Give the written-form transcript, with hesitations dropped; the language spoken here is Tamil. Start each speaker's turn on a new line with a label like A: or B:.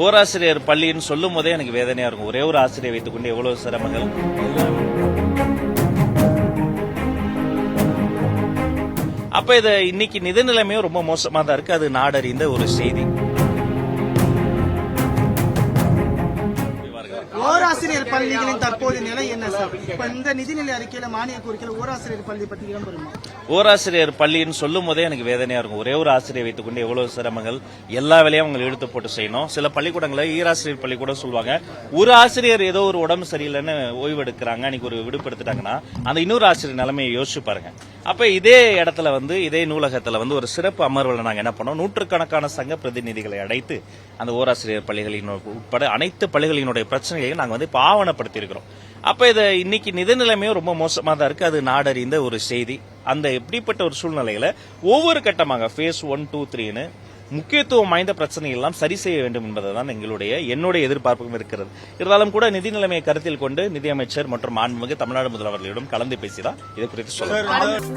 A: ஓராசிரியர் பள்ளின்னு சொல்லும் போதே எனக்கு வேதனையா இருக்கும். ஒரே ஒரு ஆசிரியர் வைத்துக்கொண்டு எவ்வளவு சிரமங்கள். அப்ப இது இன்னைக்கு நிதி நிலைமையும் ரொம்ப மோசமா தான் இருக்கு. அது நாடறிந்த ஒரு செய்தி.
B: ஓராசிரியர் பள்ளிகளின் தற்போதைய நிலை என்ன சார்? இப்ப இந்த நிதிநிலை அறிக்கையில மானிய கோரிக்கையில ஓராசிரியர் பள்ளி பற்றி இடம்பெறுமா?
A: ஓராசிரியர் பள்ளின்னு சொல்லும் போதே எனக்கு வேதனையா இருக்கும். ஒரே ஒரு ஆசிரியர் வைத்துக்கொண்டு எவ்வளவு சிரமங்கள். எல்லா வேலையும் அவங்க இழுத்து போட்டு செய்யணும். சில பள்ளிக்கூடங்களை ஈராசிரியர் பள்ளிக்கூடம் சொல்லுவாங்க. ஒரு ஆசிரியர் ஏதோ ஒரு உடம்பு சரியில்லைன்னு ஓய்வு எடுக்கிறாங்க, அன்னைக்கு ஒரு விடுப்பு எடுத்துட்டாங்கன்னா அந்த இன்னொரு ஆசிரியர் நிலைமையை யோசிச்சு பாருங்க. அப்ப இதே இடத்துல இதே நூலகத்துல ஒரு சிறப்பு அமர்வுல நாங்க என்ன பண்ணோம், நூற்றுக்கணக்கான சங்க பிரதிநிதிகளை அழைத்து அந்த ஓராசிரியர் பள்ளிகளின் உட்பட அனைத்து பள்ளிகளினுடைய பிரச்சனைகளை நாங்க இப்ப ஆவணப்படுத்தி இருக்கிறோம். அப்ப இது இன்னைக்கு நிதி நிலைமையும் ரொம்ப மோசமா தான் இருக்கு. அது நாடறிந்த ஒரு செய்தி. அந்த எப்படிப்பட்ட ஒரு சூழ்நிலையில ஒவ்வொரு கட்டமாக ஃபேஸ் 1, 2, 3ன்னு முக்கியத்துவம் வாய்ந்த பிரச்சனைகள் எல்லாம் சரி செய்ய வேண்டும் என்பதுதான் என்னுடைய எதிர்பார்ப்பும் இருக்கிறது. இருந்தாலும் கூட நிதி நிலைமையை கருத்தில் கொண்டு நிதியமைச்சர் மற்றும் மாண்புமிகு தமிழ்நாடு முதல்வர்களிடம் கலந்து பேசிதான் இது குறித்து சொல்லுங்கள்.